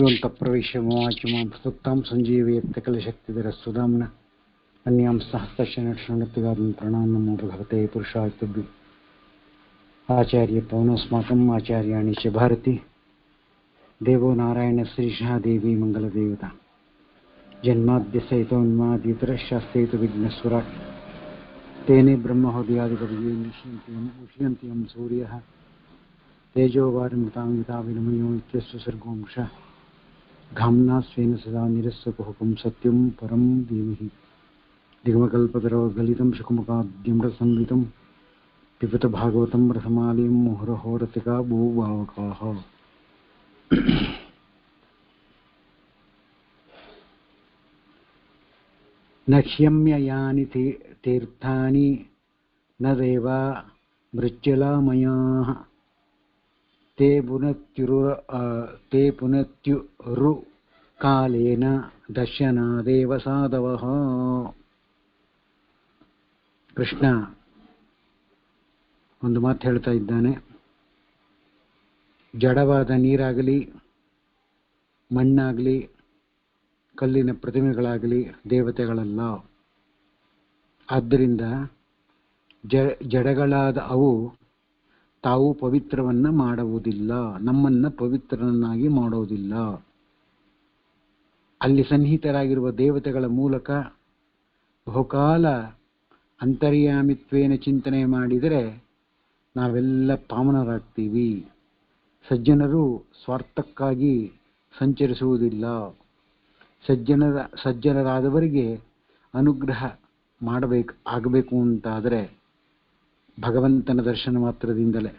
योऽन्तःप्रविश्य ममाचमां सुप्तां सञ्जीवयत्यखिलशक्तिधरस्वधाम्ना अन्यां सहस्रशनक्षणत्वगादं प्रणमामि भगवते पुरुषाय तुभ्यम्। आचार्यपवनस्माकम् आचार्याणि च भारती देवो नारायणश्रीशः देवी मङ्गलदेवता जन्माद्यसहितोन्मादितरशास्त्रेतु विघ्नस्वराट् तेने ब्रह्महृदयादिकविये मुष्यन्ति यं सूर्यः तेजो वारिमृतां यथा विनिमयो नित्यस्य सर्गोंशः घाम्ना स्वेन सदा निरस्वकुहकं सत्यं परं धीमहि दिगमकल्पतरोर्गलितं शुकमुखाद्यमृतसंवितं पिबत भागवतं रसमालयं मुहुरहो रसिका भूभावकाः। न ह्यम्य यानि तीर्थानि न देवा मृज्जलामयाः ते पुनत्युरुकालेन दर्शनादेव साधवः। ಕೃಷ್ಣ ಒಂದು ಮಾತು ಹೇಳ್ತಾ ಇದ್ದಾನೆ, ಜಡವಾದ ನೀರಾಗಲಿ ಮಣ್ಣಾಗಲಿ ಕಲ್ಲಿನ ಪ್ರತಿಮೆಗಳಾಗಲಿ ದೇವತೆಗಳಲ್ಲ. ಆದ್ದರಿಂದ ಜಡಗಳಾದ ಅವು ತಾವು ಪವಿತ್ರವನ್ನ ಮಾಡುವುದಿಲ್ಲ, ನಮ್ಮನ್ನ ಪವಿತ್ರನನ್ನಾಗಿ ಮಾಡೋದಿಲ್ಲ. ಅಲ್ಲಿ ಸನ್ನಿಹಿತರಾಗಿರುವ ದೇವತೆಗಳ ಮೂಲಕ ಬಹುಕಾಲ ಅಂತರ್ಯಾಮಿತ್ವೇನ ಚಿಂತನೆ ಮಾಡಿದರೆ ನಾವೆಲ್ಲ ಪಾವನರಾಗ್ತೀವಿ. ಸಜ್ಜನರು ಸ್ವಾರ್ಥಕ್ಕಾಗಿ ಸಂಚರಿಸುವುದಿಲ್ಲ. ಸಜ್ಜನರಾದವರಿಗೆ ಅನುಗ್ರಹ ಆಗಬೇಕು ಅಂತಾದರೆ ಭಗವಂತನ ದರ್ಶನ ಮಾತ್ರದಿಂದಲೇ.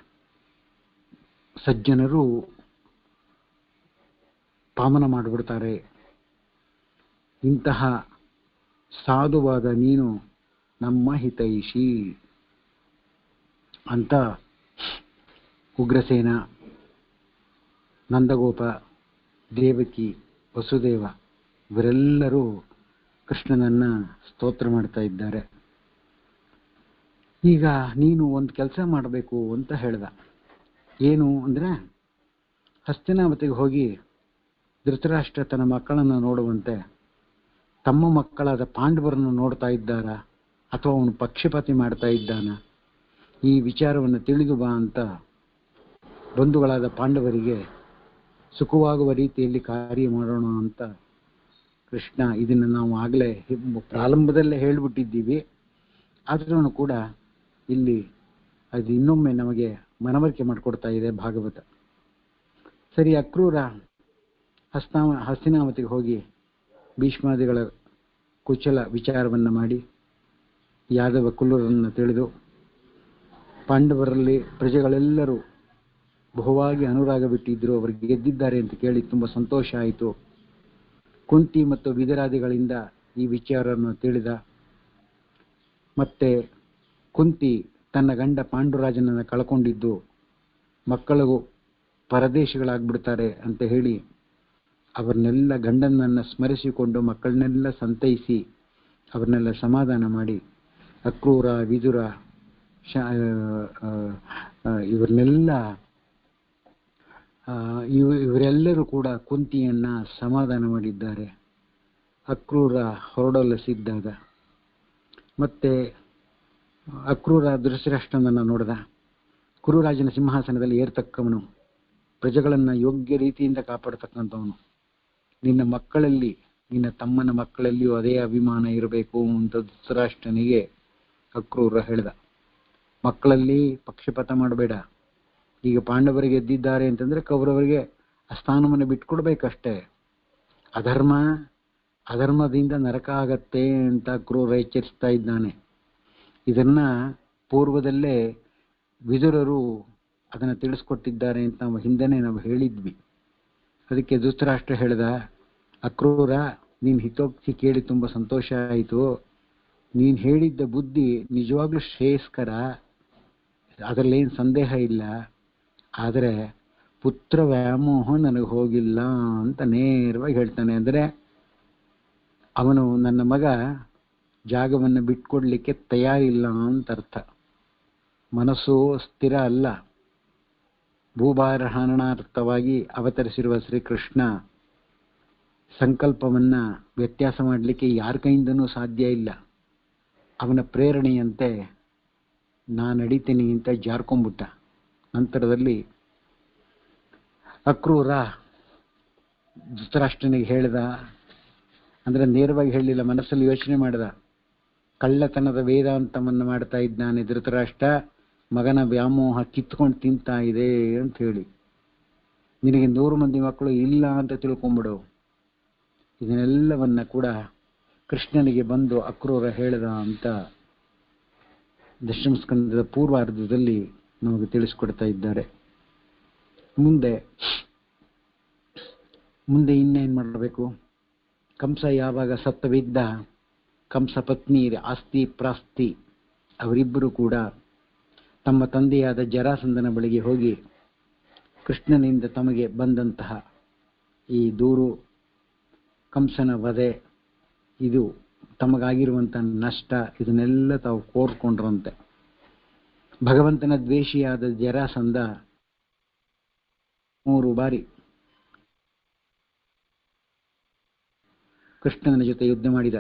ಸಜ್ಜನರು ಪಾವನ ಮಾಡಿಬಿಡ್ತಾರೆ. ಇಂತಹ ಸಾಧುವಾದ ನೀನು ನಮ್ಮ ಹಿತೈಷಿ ಅಂತ ಉಗ್ರಸೇನ, ನಂದಗೋಪ, ದೇವಕಿ, ವಸುದೇವ ಇವರೆಲ್ಲರೂ ಕೃಷ್ಣನನ್ನ ಸ್ತೋತ್ರ ಮಾಡ್ತಾ ಇದ್ದಾರೆ. ಈಗ ನೀನು ಒಂದು ಕೆಲಸ ಮಾಡಬೇಕು ಅಂತ ಹೇಳ್ದ. ಏನು ಅಂದರೆ, ಹಸ್ತಿನಾವತಿಗೆ ಹೋಗಿ ಧೃತರಾಷ್ಟ್ರ ತನ್ನ ಮಕ್ಕಳನ್ನು ನೋಡುವಂತೆ ತಮ್ಮ ಮಕ್ಕಳಾದ ಪಾಂಡವರನ್ನು ನೋಡ್ತಾ ಇದ್ದಾರ ಅಥವಾ ಅವನು ಪಕ್ಷಪಾತಿ ಮಾಡ್ತಾ ಇದ್ದಾನ, ಈ ವಿಚಾರವನ್ನು ತಿಳಿದು ಬಾ ಅಂತ ಬಂಧುಗಳಾದ ಪಾಂಡವರಿಗೆ ಸುಖವಾಗುವ ರೀತಿಯಲ್ಲಿ ಕಾರ್ಯ ಮಾಡೋಣ ಅಂತ ಕೃಷ್ಣ, ಇದನ್ನು ನಾವು ಆಗಲೇ ಪ್ರಾರಂಭದಲ್ಲೇ ಹೇಳಿಬಿಟ್ಟಿದ್ದೀವಿ, ಆದ್ರೂ ಕೂಡ ಇಲ್ಲಿ ಅದು ಇನ್ನೊಮ್ಮೆ ನಮಗೆ ಮನವರಿಕೆ ಮಾಡಿಕೊಡ್ತಾ ಇದೆ ಭಾಗವತ. ಸರಿ, ಅಕ್ರೂರ ಹಸ್ತಿನಾವತಿಗೆ ಹೋಗಿ ಭೀಷ್ಮಾದಿಗಳ ಕುಚಲ ವಿಚಾರವನ್ನು ಮಾಡಿ ಯಾದವ ಕುಲರನ್ನು ತಿಳಿದು ಪಾಂಡವರಲ್ಲಿ ಪ್ರಜೆಗಳೆಲ್ಲರೂ ಬಹುವಾಗಿ ಅನುರಾಗ ಬಿಟ್ಟಿದ್ರು, ಅವರಿಗೆ ಗೆದ್ದಿದ್ದಾರೆ ಅಂತ ಕೇಳಿ ತುಂಬ ಸಂತೋಷ ಆಯಿತು. ಕುಂತಿ ಮತ್ತು ವಿದರಾದಿಗಳಿಂದ ಈ ವಿಚಾರವನ್ನು ತಿಳಿದ. ಮತ್ತೆ ಕುಂತಿ ತನ್ನ ಗಂಡ ಪಾಂಡುರಾಜನನ್ನು ಕಳ್ಕೊಂಡಿದ್ದು ಮಕ್ಕಳಿಗೂ ಪರದೇಶಿಗಳಾಗ್ಬಿಡ್ತಾರೆ ಅಂತ ಹೇಳಿ ಅವರನ್ನೆಲ್ಲ ಗಂಡನನ್ನು ಸ್ಮರಿಸಿಕೊಂಡು ಮಕ್ಕಳನ್ನೆಲ್ಲ ಸಂತೈಸಿ ಅವ್ರನ್ನೆಲ್ಲ ಸಮಾಧಾನ ಮಾಡಿ ಅಕ್ರೂರ, ವಿದುರ ಇವರೆಲ್ಲರೂ ಕೂಡ ಕುಂತಿಯನ್ನ ಸಮಾಧಾನ ಮಾಡಿದ್ದಾರೆ. ಅಕ್ರೂರ ಹೊರಡಲು ಸಿದ್ಧಾದ. ಮತ್ತೆ ಅಕ್ರೂರ ಧೃತರಾಷ್ಟ್ರನನ್ನು ನೋಡಿದ. ಕುರುರಾಜನ ಸಿಂಹಾಸನದಲ್ಲಿ ಏರ್ತಕ್ಕವನು, ಪ್ರಜೆಗಳನ್ನು ಯೋಗ್ಯ ರೀತಿಯಿಂದ ಕಾಪಾಡ್ತಕ್ಕಂಥವನು. ನಿನ್ನ ಮಕ್ಕಳಲ್ಲಿ, ನಿನ್ನ ತಮ್ಮನ ಮಕ್ಕಳಲ್ಲಿಯೂ ಅದೇ ಅಭಿಮಾನ ಇರಬೇಕು ಅಂತ ಧೃತರಾಷ್ಟ್ರನಿಗೆ ಅಕ್ರೂರ ಹೇಳಿದ. ಮಕ್ಕಳಲ್ಲಿ ಪಕ್ಷಪಾತ ಮಾಡಬೇಡ. ಈಗ ಪಾಂಡವರಿಗೆ ಗೆದ್ದಿದ್ದಾರೆ ಅಂತಂದ್ರೆ ಕೌರವರಿಗೆ ಆ ಸ್ಥಾನವನ್ನು ಬಿಟ್ಕೊಡ್ಬೇಕಷ್ಟೇ. ಅಧರ್ಮದಿಂದ ನರಕ ಆಗತ್ತೆ ಅಂತ ಅಕ್ರೂರ ಎಚ್ಚರಿಸ್ತಾ ಇದ್ದಾನೆ. ಇದನ್ನ ಪೂರ್ವದಲ್ಲೇ ವಿದುರರು ಅದನ್ನು ತಿಳಿಸ್ಕೊಟ್ಟಿದ್ದಾರೆ ಅಂತ ನಾವು ಹಿಂದೆನೇ ಹೇಳಿದ್ವಿ. ಅದಕ್ಕೆ ಧೃತರಾಷ್ಟ್ರ ಹೇಳಿದ, ಅಕ್ರೂರ, ನೀನು ಹಿತೋಕ್ತಿ ಕೇಳಿ ತುಂಬ ಸಂತೋಷ ಆಯಿತು. ನೀನು ಹೇಳಿದ್ದ ಬುದ್ಧಿ ನಿಜವಾಗ್ಲೂ ಶ್ರೇಯಸ್ಕರ, ಅದರಲ್ಲೇನು ಸಂದೇಹ ಇಲ್ಲ. ಆದರೆ ಪುತ್ರ ವ್ಯಾಮೋಹ ನನಗೆ ಹೋಗಿಲ್ಲ ಅಂತ ನೇರವಾಗಿ ಹೇಳ್ತಾನೆ. ಅಂದರೆ ಅವನು ನನ್ನ ಮಗ ಜಾಗವನ್ನು ಬಿಟ್ಕೊಡ್ಲಿಕ್ಕೆ ತಯಾರಿಲ್ಲ ಅಂತ ಅರ್ಥ. ಮನಸ್ಸು ಸ್ಥಿರ ಅಲ್ಲ. ಭೂಭಾರಹರಣಾರ್ಥವಾಗಿ ಅವತರಿಸಿರುವ ಶ್ರೀಕೃಷ್ಣ ಸಂಕಲ್ಪವನ್ನ ವ್ಯತ್ಯಾಸ ಮಾಡಲಿಕ್ಕೆ ಯಾರ ಕೈಯಿಂದನೂ ಸಾಧ್ಯ ಇಲ್ಲ. ಅವನ ಪ್ರೇರಣೆಯಂತೆ ನಾನು ನಡೀತೀನಿ ಅಂತ ಜಾರ್ಕೊಂಡ್ಬಿಟ್ಟ. ನಂತರದಲ್ಲಿ ಅಕ್ರೂರ ಧೃತರಾಷ್ಟ್ರನಿಗೆ ಹೇಳ್ದ, ಅಂದ್ರೆ ನೇರವಾಗಿ ಹೇಳಿಲ್ಲ, ಮನಸ್ಸಲ್ಲಿ ಯೋಚನೆ ಮಾಡಿದ. ಕಳ್ಳತನದ ವೇದಾಂತವನ್ನು ಮಾಡ್ತಾ ಇದ್ದಾನೆ ಧೃತರಾಷ್ಟ್ರ, ಮಗನ ವ್ಯಾಮೋಹ ಕಿತ್ಕೊಂಡು ತಿಂತಾ ಇದೆ ಅಂತ ಹೇಳಿ. ನಿನಗೆ 100 ಮಂದಿ ಮಕ್ಕಳು ಇಲ್ಲ ಅಂತ ತಿಳ್ಕೊಂಬಿಡು. ಇದನ್ನೆಲ್ಲವನ್ನ ಕೂಡ ಕೃಷ್ಣನಿಗೆ ಬಂದು ಅಕ್ರೂರ ಹೇಳ್ದ ಅಂತ ದಶಮ ಸ್ಕಂದದ ಪೂರ್ವಾರ್ಧದಲ್ಲಿ ನಮಗೆ ತಿಳಿಸ್ಕೊಡ್ತಾ ಇದ್ದಾರೆ. ಮುಂದೆ ಇನ್ನೇನು ಮಾಡಬೇಕು? ಕಂಸ ಯಾವಾಗ ಸತ್ತವಿದ್ದ, ಕಂಸ ಪತ್ನಿ ಆಸ್ತಿ ಪ್ರಾಸ್ತಿ ಅವರಿಬ್ಬರು ಕೂಡ ತಮ್ಮ ತಂದೆಯಾದ ಜರಾಸಂಧನ ಬಳಿಗೆ ಹೋಗಿ ಕೃಷ್ಣನಿಂದ ತಮಗೆ ಬಂದಂತಹ ಈ ದೂರು, ಕಂಸನ ವಧೆ, ಇದು ತಮಗಾಗಿರುವಂತಹ ನಷ್ಟ, ಇದನ್ನೆಲ್ಲ ತಾವು ಕೋರ್ಕೊಂಡ್ರಂತೆ. ಭಗವಂತನ ದ್ವೇಷಿಯಾದ ಜರಾಸಂಧ 3 ಬಾರಿ ಕೃಷ್ಣನ ಜೊತೆ ಯುದ್ಧ ಮಾಡಿದ.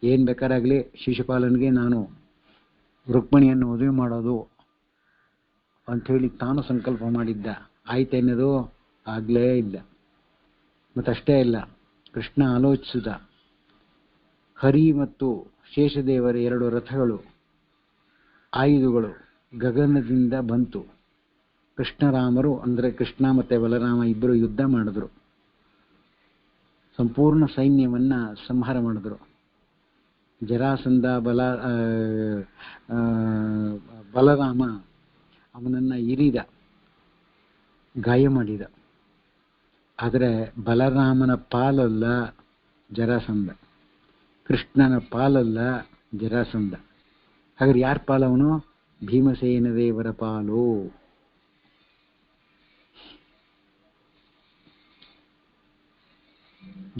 ಏನ್ ಬೇಕಾರಾಗ್ಲಿ ಶಿಶುಪಾಲನಿಗೆ ನಾನು ರುಕ್ಮಿಣಿಯನ್ನು ಮದುವೆ ಮಾಡೋದು ಅಂಥೇಳಿ ತಾನು ಸಂಕಲ್ಪ ಮಾಡಿದ್ದ. ಆಯ್ತೇನದು? ಆಗ್ಲೇ ಇಲ್ಲ. ಮತ್ತಷ್ಟೇ ಇಲ್ಲ, ಕೃಷ್ಣ ಆಲೋಚಿಸಿದ. ಹರಿ ಮತ್ತು ಶೇಷದೇವರ 2 ರಥಗಳು, ಆಯುಧಗಳು ಗಗನದಿಂದ ಬಂತು. ಕೃಷ್ಣರಾಮರು ಅಂದ್ರೆ ಕೃಷ್ಣ ಮತ್ತೆ ಬಲರಾಮ ಇಬ್ಬರು ಯುದ್ಧ ಮಾಡಿದ್ರು. ಸಂಪೂರ್ಣ ಸೈನ್ಯವನ್ನ ಸಂಹಾರ ಮಾಡಿದ್ರು. ಜರಾಸಂಧ ಬಲರಾಮ ಅವನನ್ನ ಇರಿದ, ಗಾಯ ಮಾಡಿದ. ಆದರೆ ಬಲರಾಮನ ಪಾಲಲ್ಲ ಜರಾಸಂಧ, ಕೃಷ್ಣನ ಪಾಲಲ್ಲ ಜರಾಸಂಧ. ಹಾಗಾದ್ರೆ ಯಾರ ಪಾಲವನು? ಭೀಮಸೇನ ದೇವರ ಪಾಲು.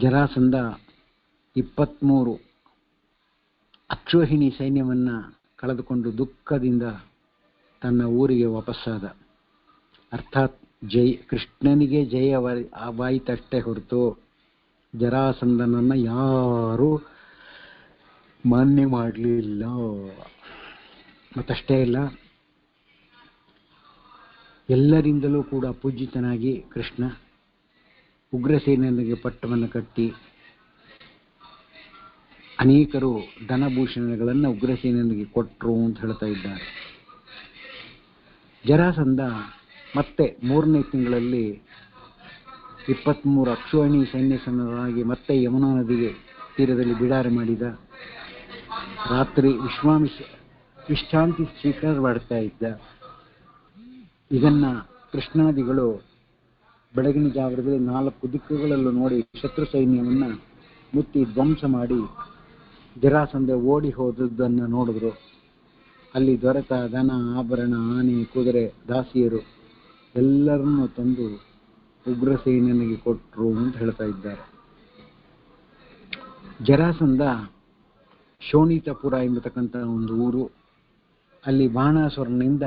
ಜರಾಸಂಧ 23 ಅಕ್ಷೋಹಿಣಿ ಸೈನ್ಯವನ್ನ ಕಳೆದುಕೊಂಡು ದುಃಖದಿಂದ ತನ್ನ ಊರಿಗೆ ವಾಪಸ್ಸಾದ. ಅರ್ಥಾತ್ ಕೃಷ್ಣನಿಗೆ ಜಯವಾಯಿತಷ್ಟೇ ಹೊರತು ಜರಾಸಂಧನನ್ನ ಯಾರೂ ಮಾನ್ಯ ಮಾಡಲಿಲ್ಲ. ಮತ್ತಷ್ಟೇ ಇಲ್ಲ, ಎಲ್ಲರಿಂದಲೂ ಕೂಡ ಪೂಜಿತನಾಗಿ ಕೃಷ್ಣ ಉಗ್ರಸೇನನಿಗೆ ಪಟ್ಟವನ್ನು ಕಟ್ಟಿ ಅನೇಕರು ಧನಭೂಷಣಗಳನ್ನು ಉಗ್ರಸೇನನಿಗೆ ಕೊಟ್ಟರು ಅಂತ ಹೇಳ್ತಾ ಇದ್ದಾರೆ. ಜರಾಸಂಧ ಮತ್ತೆ 3ನೇ ತಿಂಗಳಲ್ಲಿ 23 ಅಕ್ಷೋಹಿಣಿ ಸೈನ್ಯಸನ್ನರಾಗಿ ಮತ್ತೆ ಯಮುನಾ ನದಿಗೆ ತೀರದಲ್ಲಿ ಬಿಡಾರ ಮಾಡಿದ. ರಾತ್ರಿ ವಿಶ್ರಾಂತಿ ಸ್ವೀಕಾರ ಮಾಡ್ತಾ ಇದ್ದ. ಇದನ್ನ ಕೃಷ್ಣಾದಿಗಳು ಬೆಳಗಿನ ಜಾವದಲ್ಲಿ 4 ದಿಕ್ಕುಗಳಲ್ಲೂ ನೋಡಿ ಶತ್ರು ಸೈನ್ಯವನ್ನ ಮುತ್ತಿ ಧ್ವಂಸ ಮಾಡಿ ಜರಾಸಂಧ ಓಡಿ ಹೋದದ್ದನ್ನು ನೋಡಿದ್ರು. ಅಲ್ಲಿ ದೊರೆತ ಧನ, ಆಭರಣ, ಆನೆ, ಕುದುರೆ, ದಾಸಿಯರು ಎಲ್ಲರನ್ನೂ ತಂದು ಉಗ್ರಸೇನನಿಗೆ ಕೊಟ್ಟರು ಅಂತ ಹೇಳ್ತಾ ಇದ್ದಾರೆ. ಜರಾಸಂಧ ಶೋಣಿತಪುರ ಎಂಬತಕ್ಕಂಥ ಒಂದು ಊರು, ಅಲ್ಲಿ ಬಾಣಾಸುರನಿಂದ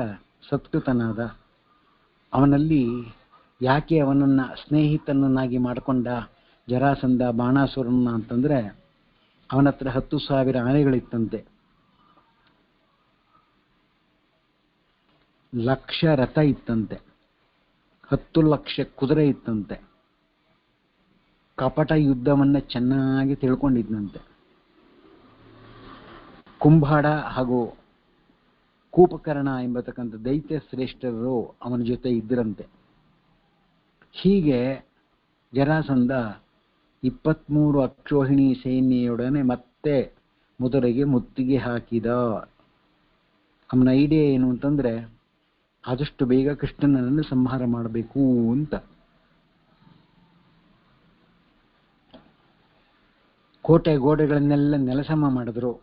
ಸತ್ಕೃತನಾದ. ಅವನಲ್ಲಿ ಯಾಕೆ ಅವನನ್ನ ಸ್ನೇಹಿತನನ್ನಾಗಿ ಮಾಡಿಕೊಂಡ ಜರಾಸಂಧ ಬಾಣಾಸುರನ ಅಂತಂದ್ರೆ, ಅವನ ಹತ್ರ 10,000 ಆನೆಗಳಿತ್ತಂತೆ, 1,00,000 ರಥ ಇತ್ತಂತೆ, 10 ಲಕ್ಷ ಕುದುರೆ ಇತ್ತಂತೆ. ಕಪಟ ಯುದ್ಧವನ್ನ ಚೆನ್ನಾಗಿ ತಿಳ್ಕೊಂಡಿದ್ದಂತೆ. ಕುಂಭಾಡ ಹಾಗೂ ಕೂಪಕರ್ಣ ಎಂಬತಕ್ಕಂಥ ದೈತ್ಯ ಶ್ರೇಷ್ಠರು ಅವನ ಜೊತೆ ಇದ್ದರಂತೆ. ಹೀಗೆ ಜರಾಸಂಧ 23 ಅಕ್ಷೋಹಿಣಿ ಸೈನ್ಯದೊಡನೆ ಮತ್ತೆ ಮಧುರೆಗೆ ಮುತ್ತಿಗೆ ಹಾಕಿದ. ಅವನ ಐಡಿಯಾ ಏನು ಅಂತಂದ್ರೆ, ಆದಷ್ಟು ಬೇಗ ಕೃಷ್ಣನನ್ನು ಸಂಹಾರ ಮಾಡಬೇಕು ಅಂತ. ಕೋಟೆ ಗೋಡೆಗಳನ್ನೆಲ್ಲ ನೆಲಸಮ ಮಾಡಿದ್ರು.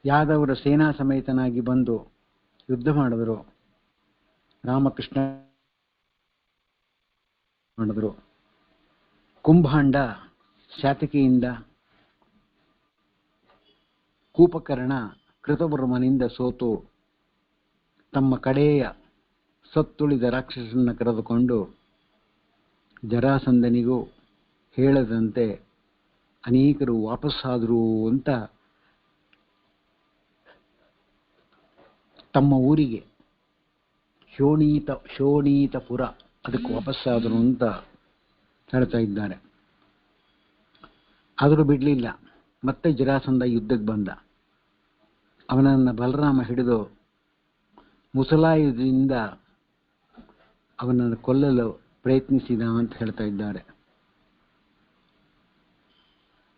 ಯಾದವರ ಸೇನಾ ಸಮೇತನಾಗಿ ಬಂದು ಯುದ್ಧ ಮಾಡಿದ್ರು. ರಾಮಕೃಷ್ಣ ಮಾಡಿದ್ರು. ಕುಂಭಾಂಡ ಶಾತಕಿಯಿಂದ, ಕೂಪಕರ್ಣ ಕೃತವರ್ಮನಿಂದ ಸೋತು ತಮ್ಮ ಕಡೆಯ ಸತ್ತುಳಿದ ರಾಕ್ಷಸನ್ನ ಕರೆದುಕೊಂಡು ಜರಾಸಂಧನಿಗೂ ಹೇಳದಂತೆ ಅನೇಕರು ವಾಪಸ್ಸಾದರು ಅಂತ ತಮ್ಮ ಊರಿಗೆ ಶೋಣೀತಪುರ ಅದಕ್ಕೆ ವಾಪಸ್ಸಾದರು ಅಂತ ಹೇಳ್ತಾ ಇದ್ದಾರೆ. ಆದರೂ ಬಿಡಲಿಲ್ಲ. ಮತ್ತೆ ಜರಾಸಂಧ ಯುದ್ಧಕ್ಕೆ ಬಂದ. ಅವನನ್ನು ಬಲರಾಮ ಹಿಡಿದು ಮುಸಲಾಯುಧದಿಂದ ಅವನನ್ನು ಕೊಲ್ಲಲು ಪ್ರಯತ್ನಿಸಿದ ಅಂತ ಹೇಳ್ತಾ ಇದ್ದಾರೆ.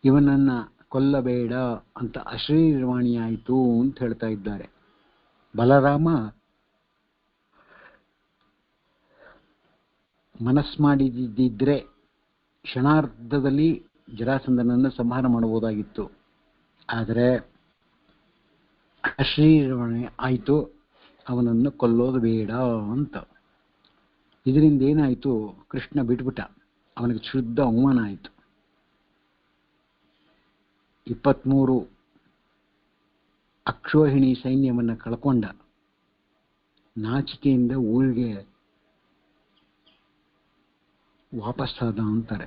ಇವನನ್ನ ಕೊಲ್ಲಬೇಡ ಅಂತ ಅಶರೀರವಾಣಿಯಾಯಿತು ಅಂತ ಹೇಳ್ತಾ ಇದ್ದಾರೆ. ಬಲರಾಮ ಮನಸ್ಸು ಮಾಡಿದ್ದಿದ್ರೆ ಕ್ಷಣಾರ್ಧದಲ್ಲಿ ಜರಾಸಂಧನನ್ನು ಸಂಹಾರ ಮಾಡಬಹುದಾಗಿತ್ತು. ಆದರೆ ಅಶರೀರವಾಣಿ ಆಯಿತು, ಅವನನ್ನು ಕೊಲ್ಲೋದು ಬೇಡ ಅಂತ. ಇದರಿಂದ ಏನಾಯಿತು, ಕೃಷ್ಣ ಬಿಟ್ಬಿಟ್ಟ. ಅವನಿಗೆ ಶುದ್ಧ ಅವಮಾನ ಆಯಿತು. 23 ಅಕ್ಷೋಹಿಣಿ ಸೈನ್ಯವನ್ನು ಕಳ್ಕೊಂಡ. ನಾಚಿಕೆಯಿಂದ ಊರಿಗೆ ವಾಪಸ್ಸಾದ ಅಂತಾರೆ.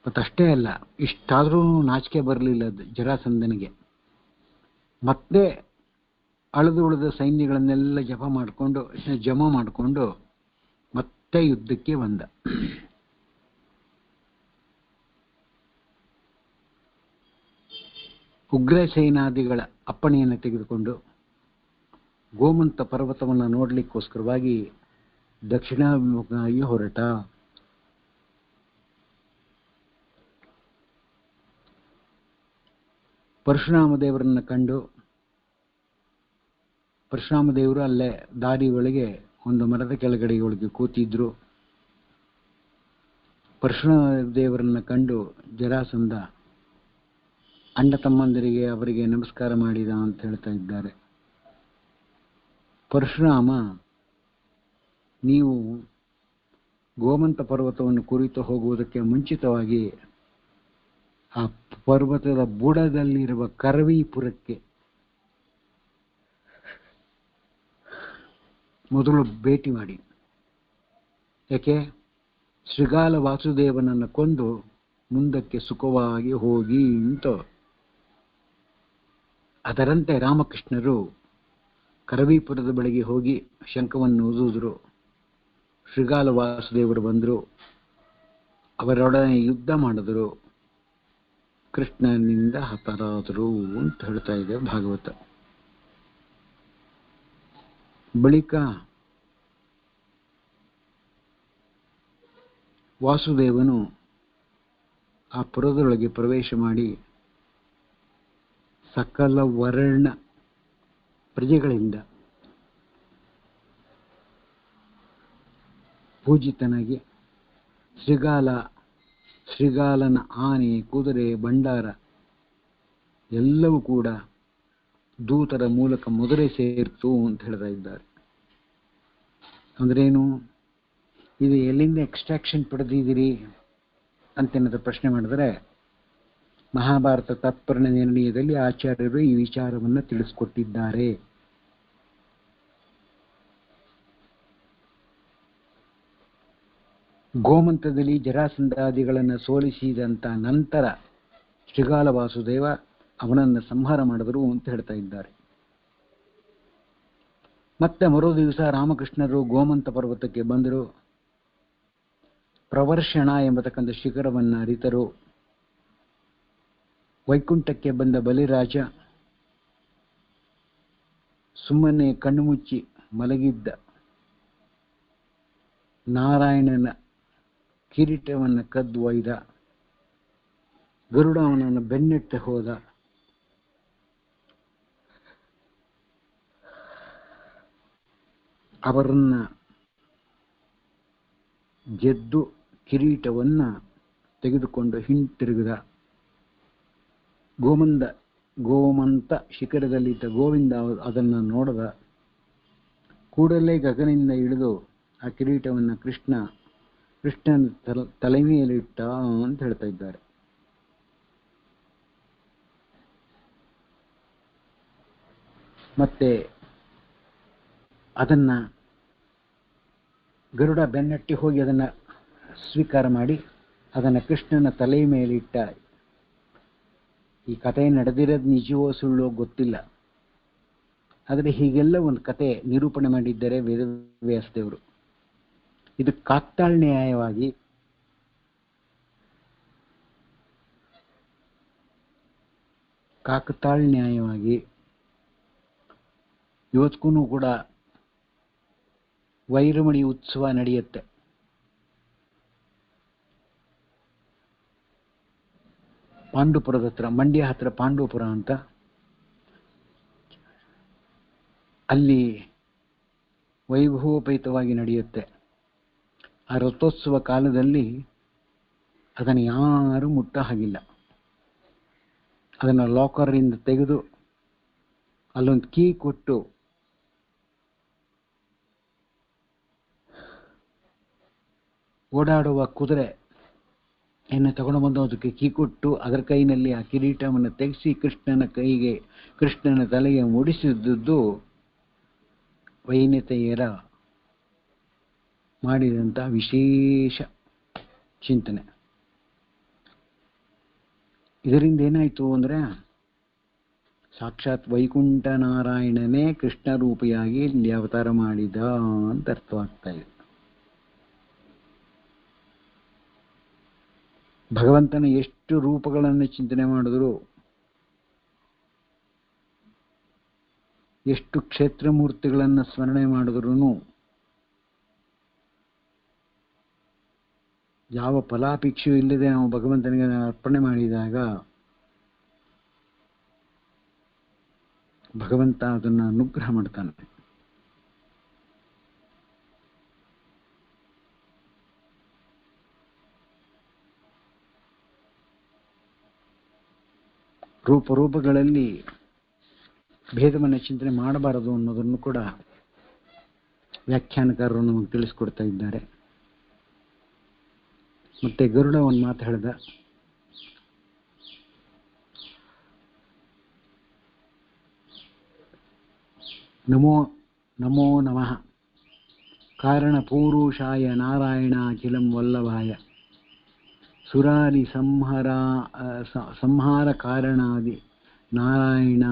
ಮತ್ತಷ್ಟೇ ಅಲ್ಲ, ಇಷ್ಟಾದರೂ ನಾಚಿಕೆ ಬರಲಿಲ್ಲ ಜರಾಸಂಧನಿಗೆ. ಮತ್ತೆ ಉಳಿದ ಸೈನ್ಯಗಳನ್ನೆಲ್ಲ ಜಮಾ ಮಾಡಿಕೊಂಡು ಮತ್ತೆ ಯುದ್ಧಕ್ಕೆ ಬಂದ. ಉಗ್ರ ಸೇನಾದಿಗಳ ಅಪ್ಪಣೆಯನ್ನು ತೆಗೆದುಕೊಂಡು ಗೋಮಂತ ಪರ್ವತವನ್ನು ನೋಡಲಿಕ್ಕೋಸ್ಕರವಾಗಿ ದಕ್ಷಿಣಾಭಿಮುಖವಾಗಿ ಹೊರಟ. ಪರಶುರಾಮ ದೇವರನ್ನು ಕಂಡು, ಪರಶುರಾಮ ದೇವರು ಅಲ್ಲೇ ದಾರಿ ಒಳಗೆ ಒಂದು ಮರದ ಕೆಳಗಡೆ ಒಳಗೆ ಕೂತಿದ್ರು. ಪರಶುರಾಮ ದೇವರನ್ನು ಕಂಡು ಜರಾಸಂಧ ಅಣ್ಣ ತಮ್ಮಂದರಿಗೆ ಅವರಿಗೆ ನಮಸ್ಕಾರ ಮಾಡಿದ ಅಂತ ಹೇಳ್ತಾ ಇದ್ದಾರೆ. ಪರಶುರಾಮ, ನೀವು ಗೋಮಂತ ಪರ್ವತವನ್ನು ಕುರಿತು ಹೋಗುವುದಕ್ಕೆ ಮುಂಚಿತವಾಗಿ ಆ ಪರ್ವತದ ಬುಡದಲ್ಲಿರುವ ಕರವೀಪುರಕ್ಕೆ ಮೊದಲು ಭೇಟಿ ಮಾಡಿ. ಯಾಕೆ? ಶ್ರೀಗಾಲ ವಾಸುದೇವನನ್ನು ಕೊಂದು ಮುಂದಕ್ಕೆ ಸುಖವಾಗಿ ಹೋಗಿ ಅಂತ. ಅದರಂತೆ ರಾಮಕೃಷ್ಣರು ಕರವೀಪುರದ ಬಳಿಗೆ ಹೋಗಿ ಶಂಖವನ್ನು ಊದಿದ್ರು. ಶ್ರೀಗಾಲ ವಾಸುದೇವರು ಬಂದರು, ಅವರೊಡನೆ ಯುದ್ಧ ಮಾಡಿದ್ರು, ಕೃಷ್ಣನಿಂದ ಹತರಾದರು ಅಂತ ಹೇಳ್ತಾ ಇದೆ ಭಾಗವತ. ಬಳಿಕ ವಾಸುದೇವನು ಆ ಪುರದೊಳಗೆ ಪ್ರವೇಶ ಮಾಡಿ ಸಕಲ ವರ್ಣ ಪ್ರಜೆಗಳಿಂದ ಪೂಜಿತನಾಗಿ ಶ್ರೀಗಾಲನ ಆನೆ, ಕುದುರೆ, ಭಂಡಾರ ಎಲ್ಲವೂ ಕೂಡ ದೂತರ ಮೂಲಕ ಮಧುರೆ ಸೇರ್ತು ಅಂತ ಹೇಳ್ತಾ ಇದ್ದಾರೆ. ಅಂದ್ರೇನು? ಇದು ಎಲ್ಲಿಂದ ಎಕ್ಸ್ಟ್ರಾಕ್ಷನ್ ಪಡೆದಿದ್ದೀರಿ ಅಂತೇನಾದ್ರು ಪ್ರಶ್ನೆ ಮಾಡಿದ್ರೆ, ಮಹಾಭಾರತ ತಾತ್ಪರ್ಯ ನಿರ್ಣಯದಲ್ಲಿ ಆಚಾರ್ಯರು ಈ ವಿಚಾರವನ್ನು ತಿಳಿಸ್ಕೊಟ್ಟಿದ್ದಾರೆ. ಗೋಮಂತದಲ್ಲಿ ಜರಾಸಂಧಾದಿಗಳನ್ನು ಸೋಲಿಸಿದಂತ ನಂತರ ಶ್ರೀಗಾಲ ವಾಸುದೇವ ಅವನನ್ನು ಸಂಹಾರ ಮಾಡಿದರು ಅಂತ ಹೇಳ್ತಾ ಇದ್ದಾರೆ. ಮತ್ತೆ ಮರು ದಿವಸ ರಾಮಕೃಷ್ಣರು ಗೋಮಂತ ಪರ್ವತಕ್ಕೆ ಬಂದರು. ಪ್ರವರ್ಷಣ ಎಂಬತಕ್ಕಂಥ ಶಿಖರವನ್ನು ಅರಿತರು. ವೈಕುಂಠಕ್ಕೆ ಬಂದ ಬಲಿರಾಜ ಸುಮ್ಮನೆ ಕಣ್ಣು ಮುಚ್ಚಿ ಮಲಗಿದ್ದ ನಾರಾಯಣನ ಕಿರೀಟವನ್ನು ಕದ್ದು ಒಯ್ದ. ಗರುಡ ಅವನನ್ನು ಬೆನ್ನಟ್ಟಿ ಹೋದ. ಅವರನ್ನ ಗೆದ್ದು ಕಿರೀಟವನ್ನ ತೆಗೆದುಕೊಂಡು ಹಿಂತಿರುಗಿದ. ಗೋಮಂತ ಶಿಖರದಲ್ಲಿದ್ದ ಗೋವಿಂದ ಅದನ್ನು ನೋಡದ. ಕೂಡಲೇ ಗಗನಿಂದ ಇಳಿದು ಆ ಕಿರೀಟವನ್ನು ಕೃಷ್ಣನ ತಲೆ ಮೇಲಿಟ್ಟ ಅಂತ ಹೇಳ್ತಾ ಇದ್ದಾರೆ. ಮತ್ತೆ ಅದನ್ನ ಗರುಡ ಬೆನ್ನಟ್ಟಿ ಹೋಗಿ ಅದನ್ನ ಸ್ವೀಕಾರ ಮಾಡಿ ಅದನ್ನು ಕೃಷ್ಣನ ತಲೆ ಮೇಲಿಟ್ಟ. ಈ ಕಥೆ ನಡೆದಿರೋದು ನಿಜವೋ ಸುಳ್ಳೋ ಗೊತ್ತಿಲ್ಲ, ಆದರೆ ಹೀಗೆಲ್ಲ ಒಂದು ಕತೆ ನಿರೂಪಣೆ ಮಾಡಿದ್ದಾರೆ ವೇದವ್ಯಾಸದೇವರು. ಇದು ಕಾಕ್ತಾಳನ್ಯಾಯವಾಗಿ ಇವತ್ತಿಗೂ ಕೂಡ ವೈರಮಣಿ ಉತ್ಸವ ನಡೆಯುತ್ತೆ. ಪಾಂಡುಪುರದ ಹತ್ರ, ಮಂಡ್ಯ ಹತ್ರ ಪಾಂಡುಪುರ ಅಂತ, ಅಲ್ಲಿ ವೈಭವೋಪೇತವಾಗಿ ನಡೆಯುತ್ತೆ. ಆ ರಥೋತ್ಸವ ಕಾಲದಲ್ಲಿ ಅದನ್ನು ಯಾರೂ ಮುಟ್ಟ ಹಾಗಿಲ್ಲ. ಅದನ್ನು ಲಾಕರಿಂದ ತೆಗೆದು ಅಲ್ಲೊಂದು ಕೀ ಕೊಟ್ಟು ಓಡಾಡುವ ಕುದುರೆ ತಗೊಂಡು ಬಂದು ಅದಕ್ಕೆ ಕೀ ಕೊಟ್ಟು ಅದರ ಕೈನಲ್ಲಿ ಆ ಕಿರೀಟವನ್ನು ತೆಗೆಸಿ ಕೃಷ್ಣನ ತಲೆಗೆ ಮುಡಿಸಿದ್ದು ವೈನತೆಯರ ಮಾಡಿದಂಥ ವಿಶೇಷ ಚಿಂತನೆ. ಇದರಿಂದ ಏನಾಯಿತು ಅಂದರೆ, ಸಾಕ್ಷಾತ್ ವೈಕುಂಠ ನಾರಾಯಣನೇ ಕೃಷ್ಣ ರೂಪಿಯಾಗಿ ಇಲ್ಲಿ ಅವತಾರ ಮಾಡಿದ ಅಂತ ಅರ್ಥವಾಗ್ತಾ ಇದೆ. ಭಗವಂತನ ಎಷ್ಟು ರೂಪಗಳನ್ನು ಚಿಂತನೆ ಮಾಡಿದ್ರು, ಎಷ್ಟು ಕ್ಷೇತ್ರಮೂರ್ತಿಗಳನ್ನು ಸ್ಮರಣೆ ಮಾಡಿದ್ರು ಯಾವ ಫಲಾಪೇಕ್ಷೆಯೂ ಇಲ್ಲದೆ ನಾವು ಭಗವಂತನಿಗೆ ಅರ್ಪಣೆ ಮಾಡಿದಾಗ ಭಗವಂತ ಅದನ್ನು ಅನುಗ್ರಹ ಮಾಡ್ತಾನೆ. ರೂಪಗಳಲ್ಲಿ ಭೇದವನ್ನು ಚಿಂತನೆ ಮಾಡಬಾರದು ಅನ್ನೋದನ್ನು ಕೂಡ ವ್ಯಾಖ್ಯಾನಕಾರರು ನಮಗೆ ತಿಳಿಸ್ಕೊಡ್ತಾ ಇದ್ದಾರೆ. ಮತ್ತೆ ಗರುಡ ಒಂದು ಮಾತು ಹೇಳ್ದ, ನಮೋ ನಮೋ ನಮಃ ಕಾರಣ ಪೂರುಷಾಯ ನಾರಾಯಣ ಅಖಿಲಂ ವಲ್ಲಭಾಯ ಸುರಾರಿ ಸಂಹಾರ ಕಾರಣಾದಿ ನಾರಾಯಣ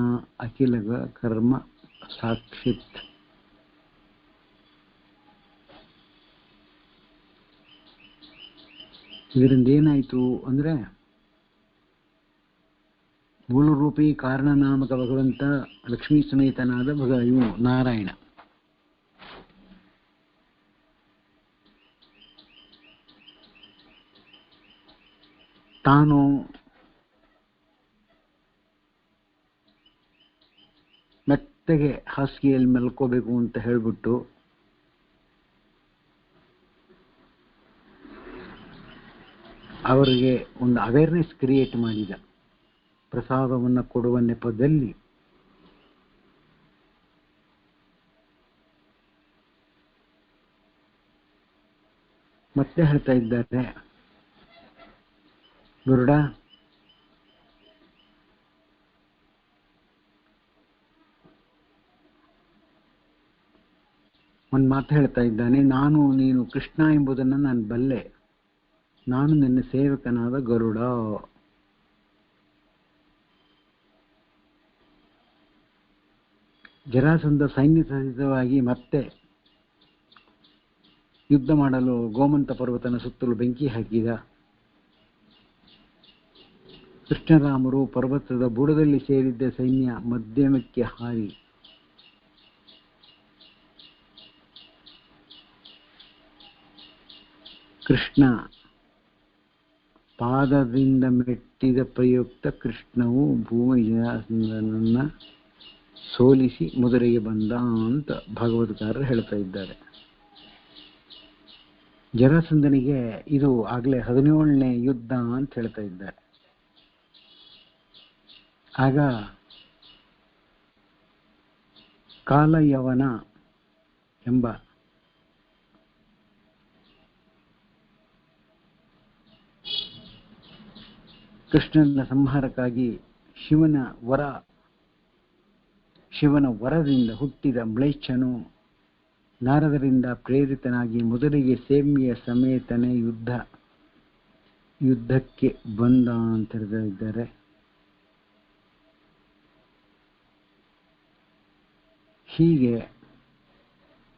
ಅಖಿಲ ಕರ್ಮ ಸಾಕ್ಷಿತ್. ಇದರಿಂದ ಏನಾಯಿತು ಅಂದರೆ, ಮೂಲರೂಪಿ ಕಾರಣನಾಮಕ ಭಗವಂತ ಲಕ್ಷ್ಮೀ ಸಮೇತನಾದ ನಾರಾಯಣ ತಾನು ಮೆತ್ತಗೆ ಹಾಸಿಗೆಯಲ್ಲಿ ಮಲ್ಕೋಬೇಕು ಅಂತ ಹೇಳ್ಬಿಟ್ಟು ಅವರಿಗೆ ಒಂದು ಅವೇರ್ನೆಸ್ ಕ್ರಿಯೇಟ್ ಮಾಡಿದ. ಪ್ರಸಾದವನ್ನು ಕೊಡುವ ನೆಪದಲ್ಲಿ ಮತ್ತೆ ಹೇಳ್ತಾ ಇದ್ದಾರೆ, ಗರುಡ ಒಂದು ಮಾತು ಹೇಳ್ತಾ ಇದ್ದಾನೆ, ನಾನು ನೀನು ಕೃಷ್ಣ ಎಂಬುದನ್ನು ನಾನು ಬಲ್ಲೆ, ನಾನು ನಿನ್ನ ಸೇವಕನಾದ ಗರುಡ. ಜರಾಸಂಧ ಸೈನ್ಯ ಸಹಿತವಾಗಿ ಮತ್ತೆ ಯುದ್ಧ ಮಾಡಲು ಗೋಮಂತ ಪರ್ವತನ ಸುತ್ತಲೂ ಬೆಂಕಿ ಹಾಕಿದ. ಕೃಷ್ಣರಾಮರು ಪರ್ವತದ ಬುಡದಲ್ಲಿ ಸೇರಿದ್ದ ಸೈನ್ಯ ಮಧ್ಯಮಕ್ಕೆ ಹಾರಿ ಕೃಷ್ಣ ಪಾದದಿಂದ ಮೆಟ್ಟಿದ ಪ್ರಯುಕ್ತ ಕೃಷ್ಣವು ಭೂಮಿ ಜರಾಸಂಧನನ್ನ ಸೋಲಿಸಿ ಮಧುರೆಗೆ ಬಂದ ಅಂತ ಭಾಗವತಕಾರರು ಹೇಳ್ತಾ ಇದ್ದಾರೆ. ಜರಾಸಂಧನಿಗೆ ಇದು ಆಗಲೇ 17ನೇ ಯುದ್ಧ ಅಂತ ಹೇಳ್ತಾ ಇದ್ದಾರೆ. ಆಗ ಕಾಲಯವನ ಎಂಬ ಕೃಷ್ಣನ ಸಂಹಾರಕ್ಕಾಗಿ ಶಿವನ ವರದಿಂದ ಹುಟ್ಟಿದ ಮ್ಲೇಚ್ಛನು ನಾರದರಿಂದ ಪ್ರೇರಿತನಾಗಿ ಮೊದಲಿಗೆ ಸೇಮ್ಯ ಸಮೇತನೇ ಯುದ್ಧ ಯುದ್ಧಕ್ಕೆ ಬಂದ ಅಂತ ಹೇಳಿದ್ದಾರೆ. ಹೀಗೆ